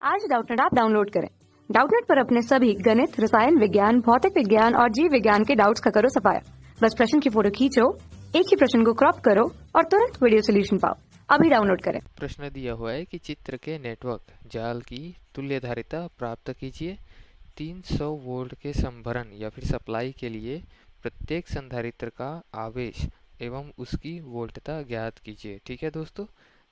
आज Doubtnut app download करें। Doubtnut पर अपने सभी गणित, रसायन विज्ञान, भौतिक विज्ञान और जीव विज्ञान के डाउट्स का करो सफाया। बस प्रश्न की फोटो खींचो, एक ही प्रश्न को क्रॉप करो और तुरंत वीडियो सोल्यूशन पाओ। अभी डाउनलोड करें। प्रश्न दिया हुआ है कि चित्र के नेटवर्क जाल की तुल्यधारिता प्राप्त कीजिए। 300 वोल्ट के संभरण या फिर सप्लाई के लिए प्रत्येक संधारित्र का आवेश एवं उसकी वोल्टता ज्ञात कीजिए। ठीक है दोस्तों,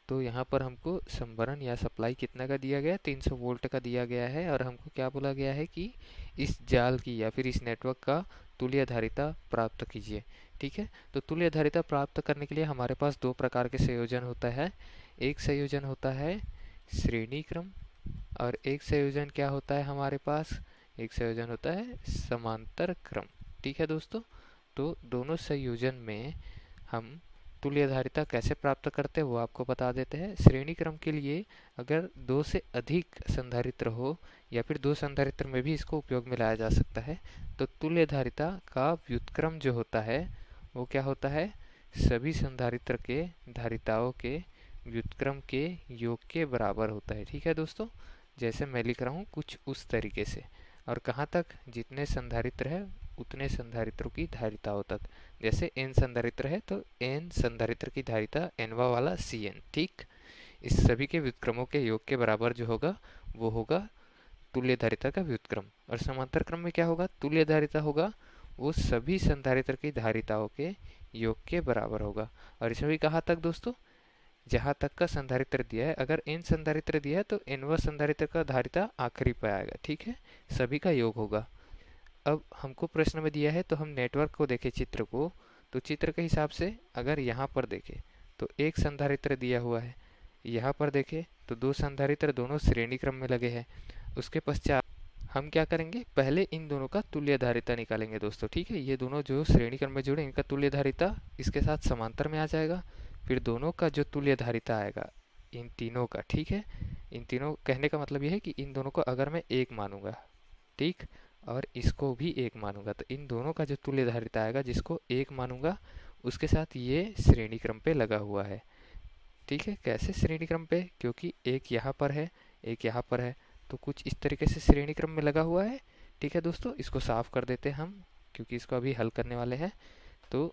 तो यहाँ पर हमको संभरण या सप्लाई कितना का दिया गया, 300 वोल्ट का दिया गया है और हमको क्या बोला गया है कि इस जाल की या फिर इस नेटवर्क का तुल्यधारिता प्राप्त कीजिए। ठीक है, तो तुल्यधारिता प्राप्त करने के लिए हमारे पास दो प्रकार के संयोजन होता है। एक संयोजन होता है श्रेणी क्रम और एक संयोजन क्या होता है हमारे पास, एक संयोजन होता है समांतर क्रम। ठीक है दोस्तों, तो दोनों संयोजन में हम तुल्यधारिता कैसे प्राप्त करते हैं वो आपको बता देते हैं। श्रेणी क्रम के लिए अगर दो से अधिक संधारित्र हो या फिर दो संधारित्र में भी इसको उपयोग में लाया जा सकता है, तो तुल्यधारिता का व्युत्क्रम जो होता है वो क्या होता है, सभी संधारित्र के धारिताओं के व्युत्क्रम के योग के बराबर होता है। ठीक है दोस्तों, जैसे मैं लिख रहा हूँ कुछ उस तरीके से। और कहाँ तक, जितने संधारित्र है उतने संधारित्रों की धारिताओं तक। जैसे n संधारित्र है तो n संधारित्र की धारिता nवा वाला Cn। ठीक, इस सभी के व्युत्क्रमों के योग के बराबर जो होगा वो होगा तुल्य धारिता का व्युत्क्रम। और समांतर क्रम में क्या होगा, तुल्य धारिता होगा वो सभी संधारित्र की धारिताओं के योग के बराबर होगा। और इसमें भी कहाँ तक दोस्तों, जहाँ तक का संधारित्र दिया है, अगर n संधारित्र दिया है तो nवा संधारित्र का धारिता आखिरी पे आएगा। ठीक है, सभी का योग होगा। अब हमको प्रश्न में दिया है तो हम नेटवर्क को देखें, चित्र को, तो चित्र के हिसाब से अगर यहाँ पर देखें तो एक संधारित्र दिया हुआ है, यहाँ पर देखें तो दो संधारित्र दोनों श्रेणी क्रम में लगे हैं। उसके पश्चात हम क्या करेंगे, पहले इन दोनों का तुल्य धारिता निकालेंगे दोस्तों। ठीक है, ये दोनों जो श्रेणी क्रम में जुड़े इनका तुल्य धारिता इसके साथ समांतर में आ जाएगा। फिर दोनों का जो तुल्य धारिता आएगा इन तीनों का, ठीक है, इन तीनों कहने का मतलब ये है कि इन दोनों को अगर मैं एक मानूंगा, ठीक, और इसको भी एक मानूंगा, तो इन दोनों का जो तुल्य धारिता आएगा जिसको एक मानूंगा उसके साथ ये श्रेणी क्रम पे लगा हुआ है। ठीक है, कैसे श्रेणी क्रम पे, क्योंकि एक यहाँ पर है एक यहाँ पर है, तो कुछ इस तरीके से श्रेणी क्रम में लगा हुआ है। ठीक है दोस्तों, इसको साफ कर देते हैं हम क्योंकि इसको अभी हल करने वाले हैं। तो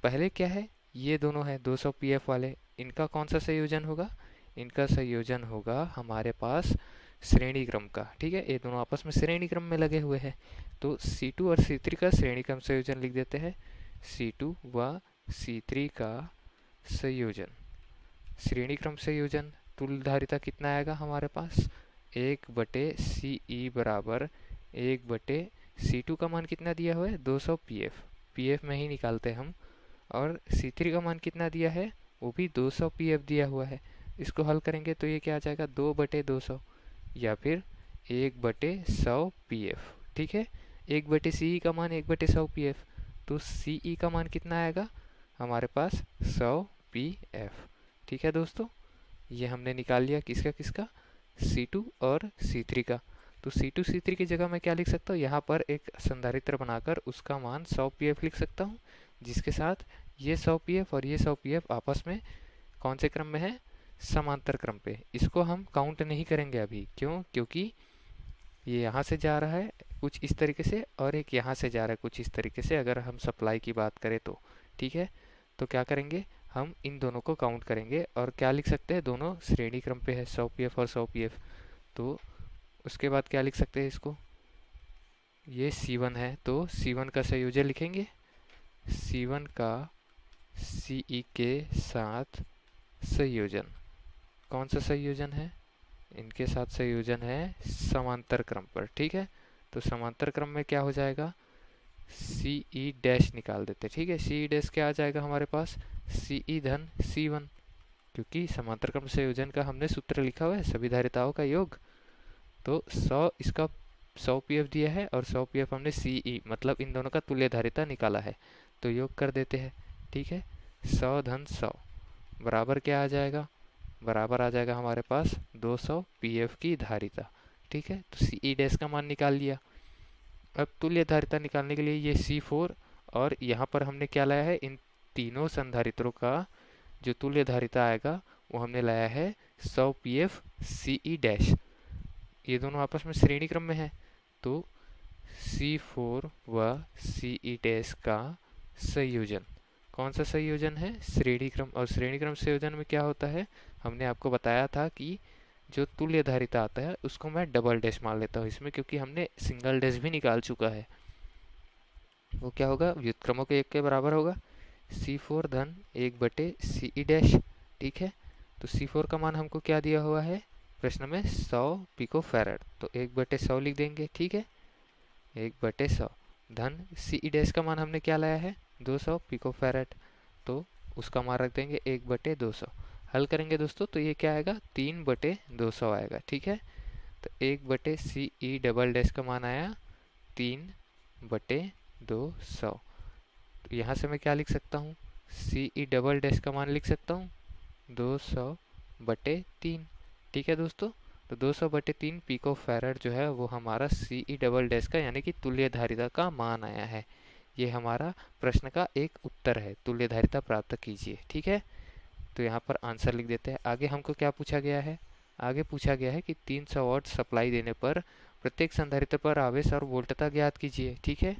पहले क्या है, ये दोनों है 200 पीएफ वाले, इनका कौन सा संयोजन होगा, इनका संयोजन होगा हमारे पास श्रेणी क्रम का। ठीक है, ये दोनों आपस में श्रेणी क्रम में लगे हुए हैं, तो C2 और C3 का श्रेणी क्रम संयोजन लिख देते हैं। C2 व C3 का संयोजन, श्रेणी क्रम संयोजन, तुल्यधारिता कितना आएगा हमारे पास, 1/CE बराबर 1/C2 का मान कितना दिया हुआ है 200 पीएफ, पीएफ में ही निकालते हैं हम। और C3 का मान कितना दिया है, वो भी 200 पीएफ दिया हुआ है। इसको हल करेंगे तो ये क्या आ जाएगा 2/200 या फिर 1/100 पीएफ। ठीक है, 1/CE का मान 1/100 पीएफ, तो CE का मान कितना आएगा हमारे पास 100 पीएफ। ठीक है दोस्तों, ये हमने निकाल लिया किसका किसका, C2 और C3 का। तो C2 C3 की जगह मैं क्या लिख सकता हूँ, यहाँ पर एक संधारित्र बनाकर उसका मान 100 पीएफ लिख सकता हूँ, जिसके साथ ये 100 पीएफ और ये 100 पीएफ आपस में कौन से क्रम में है, समांतर क्रम पे। इसको हम काउंट नहीं करेंगे अभी, क्यों, क्योंकि ये यहाँ से जा रहा है कुछ इस तरीके से और एक यहाँ से जा रहा है कुछ इस तरीके से, अगर हम सप्लाई की बात करें तो। ठीक है, तो क्या करेंगे, हम इन दोनों को काउंट करेंगे और क्या लिख सकते हैं, दोनों श्रेणी क्रम पे है 100 पीएफ और 100 पीएफ, तो उसके बाद क्या लिख सकते हैं इसको, ये C1 है तो C1 का संयोजन लिखेंगे, C1 का CE के साथ संयोजन, कौन सा संयोजन है, इनके साथ संयोजन है समांतर क्रम पर। ठीक है, तो समांतर क्रम में क्या हो जाएगा, CE डैश निकाल देते। ठीक है, CE डैश क्या आ जाएगा हमारे पास, CE धन C1, क्योंकि समांतर क्रम संयोजन का हमने सूत्र लिखा हुआ है सभी धारिताओं का योग। तो 100 इसका 100 पीएफ दिया है और 100 पीएफ हमने CE मतलब इन दोनों का तुल्य धारिता निकाला है, तो योग कर देते हैं। ठीक है, 100 धन 100 बराबर क्या आ जाएगा, बराबर आ जाएगा हमारे पास 200 पीएफ की धारिता। ठीक है, तो CE डैश का मान निकाल लिया। अब तुल्य धारिता निकालने के लिए ये C4 और यहाँ पर हमने क्या लाया है, इन तीनों संधारित्रों का जो तुल्य धारिता आएगा वो हमने लाया है 100 पीएफ CE डैश। ये दोनों आपस में श्रेणी क्रम में है, तो C4 व Ce' का संयोजन, कौन सा संयोजन है? श्रेणी क्रम। और श्रेणी क्रम संयोजन में क्या होता है, हमने आपको बताया था कि जो तुल्य धारिता आता है उसको मैं डबल डैश मान लेता हूँ इसमें, क्योंकि हमने सिंगल डैश भी निकाल चुका है। वो क्या होगा, व्युत्क्रमों के एक के बराबर होगा, C4 धन 1/Ce'। ठीक है, तो C4 का मान हमको क्या दिया हुआ है प्रश्न में, 100 पिको फैराड, तो 1/100 लिख देंगे। ठीक है, 1/100 धन Ce' का मान हमने क्या लाया है, 200 पिको फैराड, तो उसका मान रख देंगे 1/200। हल करेंगे दोस्तों तो ये क्या आएगा, 3/200 आएगा। ठीक है, तो 1/Ce" का मान आया 3/200। तो यहाँ से मैं क्या लिख सकता हूँ, Ce" का मान लिख सकता हूँ 200/3। ठीक है दोस्तों, तो 200/3 पिको फैराड जो है वो हमारा Ce" का यानी कि तुल्य धारिता का मान आया है। ये हमारा प्रश्न का एक उत्तर है, तुल्य धारिता प्राप्त कीजिए। ठीक है, तो यहाँ पर आंसर लिख देते हैं। आगे हमको क्या पूछा गया है, आगे पूछा गया है कि 300 वाट सप्लाई देने पर प्रत्येक संधारित्र पर आवेश और वोल्टता ज्ञात कीजिए। ठीक है,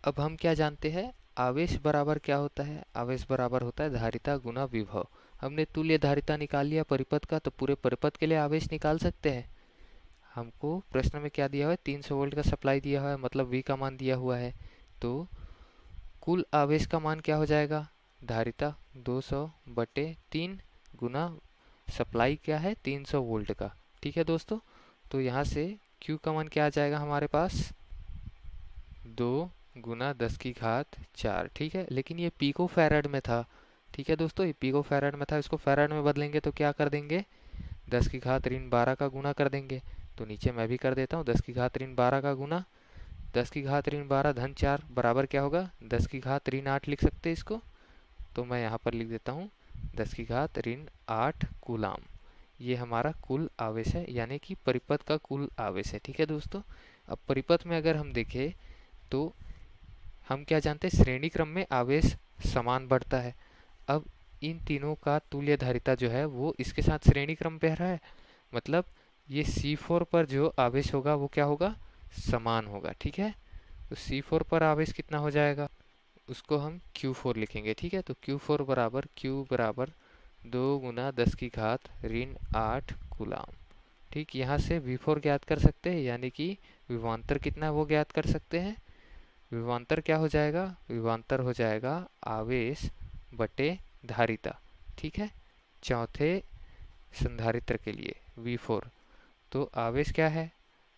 अब हम क्या जानते हैं, आवेश बराबर क्या होता है, आवेश बराबर होता है धारिता गुना विभव। हमने तुल्य धारिता निकाल लिया परिपथ का, तो पूरे परिपथ के लिए आवेश निकाल सकते हैं। हमको प्रश्न में क्या दिया हुआ है, 300 वोल्ट का सप्लाई दिया हुआ है, मतलब V का मान दिया हुआ है, तो कुल आवेश का मान क्या हो जाएगा, धारिता 200/3 गुना सप्लाई क्या है 300 वोल्ट का। ठीक है दोस्तों, तो यहाँ से Q का मान क्या आ जाएगा हमारे पास, 2 गुना 10⁴। ठीक है, लेकिन ये पिको फैराड में था। ठीक है दोस्तों, ये पिको फैराड में था, इसको फैराड में बदलेंगे तो क्या कर देंगे, 10⁻³ का गुना कर देंगे। तो नीचे मैं भी कर देता हूँ, 10⁻³ का गुना 10⁻³ धन 4 बराबर क्या होगा, 10⁻8 लिख सकते हैं इसको। तो मैं यहाँ पर लिख देता हूँ 10⁻8 कूलाम। ये हमारा कुल आवेश है, यानी कि परिपथ का कुल आवेश है। ठीक है दोस्तों, अब परिपथ में अगर हम देखें तो हम क्या जानते हैं, श्रेणी क्रम में आवेश समान बढ़ता है। अब इन तीनों का तुल्य धारिता जो है वो इसके साथ श्रेणी क्रम पे रहा है, मतलब ये C4 पर जो आवेश होगा वो क्या होगा, समान होगा। ठीक है, तो C4 पर आवेश कितना हो जाएगा, उसको हम Q4 लिखेंगे। ठीक है, तो Q4 बराबर Q बराबर 2 गुना 10⁻8 कूलाम। ठीक, यहाँ से V4 ज्ञात कर सकते हैं, यानी कि विभवांतर कितना है वो ज्ञात कर सकते हैं। विभवांतर क्या हो जाएगा, विभवांतर हो जाएगा आवेश बटे धारिता। ठीक है, चौथे संधारित्र के लिए V4, तो आवेश क्या है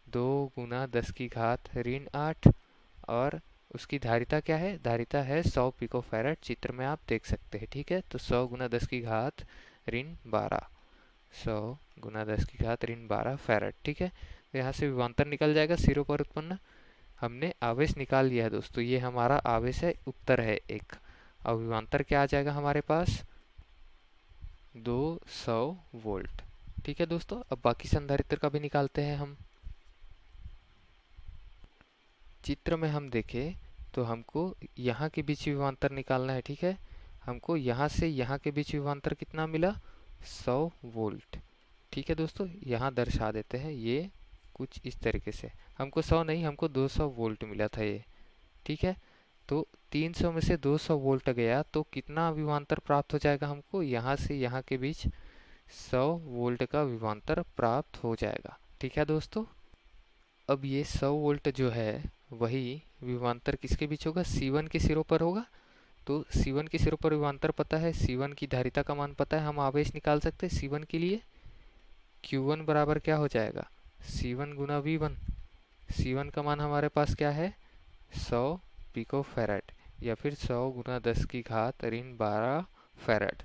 2 गुना 10⁻8 और उसकी धारिता क्या है, धारिता है 100 पिको फैराड, चित्र में आप देख सकते हैं। ठीक है, तो 100 गुना 10⁻12, 100 गुना 10⁻12 फैराड। ठीक है, तो यहाँ से विभवांतर निकल जाएगा, सिरों पर उत्पन्न हमने आवेश निकाल लिया है दोस्तों, ये हमारा आवेश है, उत्तर है एक। और विभवांतर क्या आ जाएगा हमारे पास, 200 वोल्ट। ठीक है दोस्तों, अब बाकी संधारित्र का भी निकालते हैं हम। चित्र में हम देखें तो हमको यहाँ के बीच विभवांतर निकालना है। ठीक है, हमको यहाँ से यहाँ के बीच विभवांतर कितना मिला, 100 वोल्ट। ठीक है दोस्तों, यहाँ दर्शा देते हैं, ये कुछ इस तरीके से, हमको 100 नहीं, हमको 200 वोल्ट मिला था ये। ठीक है, तो 300 में से 200 वोल्ट गया तो कितना विभवांतर प्राप्त हो जाएगा हमको, यहाँ से यहाँ के बीच 100 वोल्ट का विभवांतर प्राप्त हो जाएगा। ठीक है दोस्तों, अब ये 100 वोल्ट जो है वही विभवांतर किसके बीच होगा, C1 के सिरों पर होगा। तो C1 के सिरों पर विभवांतर पता है, C1 की धारिता का मान पता है, हम आवेश निकाल सकते हैं C1 के लिए। Q1 बराबर क्या हो जाएगा, C1 गुना V1। C1 का मान हमारे पास क्या है, 100 पिको फैराड, या फिर 100 गुना 10⁻12 फैराड।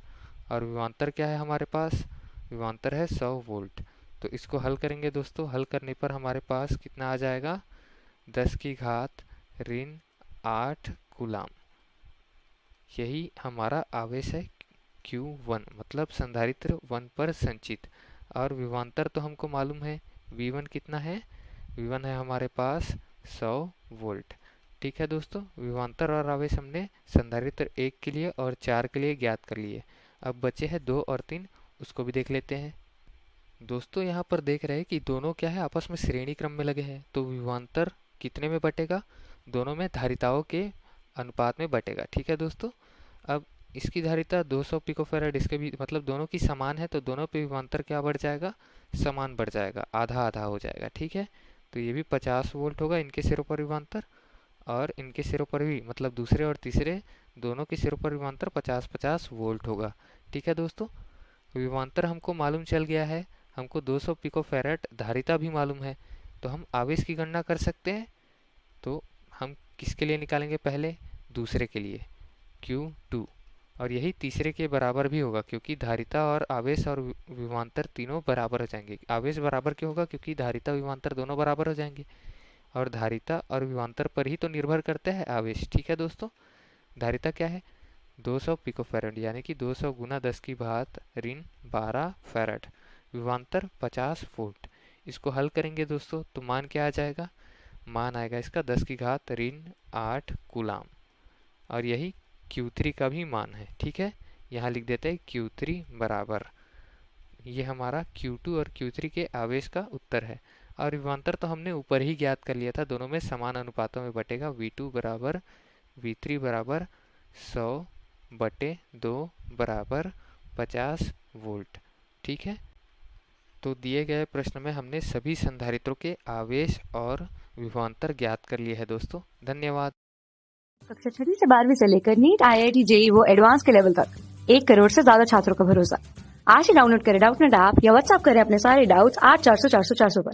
और विभवांतर क्या है हमारे पास, विभवांतर है 100 वोल्ट। तो इसको हल करेंगे दोस्तों, हल करने पर हमारे पास कितना आ जाएगा, 10⁻8 कूलाम। यही हमारा आवेश है Q1, मतलब संधारित्र 1 पर संचित। और विभवांतर तो हमको मालूम है, V1 कितना है, V1 है हमारे पास 100 वोल्ट। ठीक है दोस्तों, विभवांतर और आवेश हमने संधारित्र 1 के लिए और 4 के लिए ज्ञात कर लिए। अब बचे हैं 2 और 3, उसको भी देख लेते हैं। दोस्तों यहाँ पर देख रहे हैं कि दोनों क्या है, आपस में श्रेणी क्रम में लगे हैं, तो विभवांतर कितने में बटेगा, दोनों में धारिताओं के अनुपात में बटेगा। ठीक है दोस्तों, अब इसकी धारिता 200 पिकोफैराड, इसके भी मतलब दोनों की समान है, तो दोनों पे विभवांतर क्या बढ़ जाएगा, समान बढ़ जाएगा, आधा आधा हो जाएगा। ठीक है, तो ये भी 50 वोल्ट होगा इनके सिरों पर विभवांतर, और इनके सिरों पर भी मतलब दूसरे और तीसरे दोनों के सिरों पर विभवांतर 50-50 वोल्ट होगा। ठीक है दोस्तों, विभवांतर हमको मालूम चल गया है, हमको 200 पिकोफैराड धारिता भी मालूम है, तो हम आवेश की गणना कर सकते हैं। तो हम किसके लिए निकालेंगे, पहले दूसरे के लिए Q2, और यही तीसरे के बराबर भी होगा, क्योंकि धारिता और आवेश और विभवांतर तीनों बराबर हो जाएंगे। आवेश बराबर क्यों होगा, क्योंकि धारिता विभवांतर दोनों बराबर हो जाएंगे, और धारिता और विभवांतर पर ही तो निर्भर करते हैं आवेश। ठीक है दोस्तों, धारिता क्या है, 200 पिकोफैराड, यानी कि 200 गुना 10 की घात ऋण 12 फैराड, विभवांतर 50 वोल्ट। इसको हल करेंगे दोस्तों, तो मान क्या आ जाएगा, मान आएगा इसका 10 की घात ऋण 8 कूलाम, और यही Q3 का भी मान है। ठीक है, यहाँ लिख देते हैं Q3 बराबर, ये हमारा Q2 और Q3 के आवेश का उत्तर है। और विभवांतर तो हमने ऊपर ही ज्ञात कर लिया था, दोनों में समान अनुपातों में बटेगा, V2 बराबर V3 बराबर 100/2 बराबर 50 वोल्ट। ठीक है, तो दिए गए प्रश्न में हमने सभी संधारित्रों के आवेश और विभवांतर ज्ञात कर लिए हैं दोस्तों। धन्यवाद। कक्षा 6 से 12वीं से लेकर नीट, IIT, JEE वो एडवांस के लेवल तक 1 करोड़ से ज्यादा छात्रों का भरोसा। आज ही डाउनलोड करें डाउटनेट ऐप या व्हाट्सएप करें अपने सारे डाउट्स 8400 400 400 पर।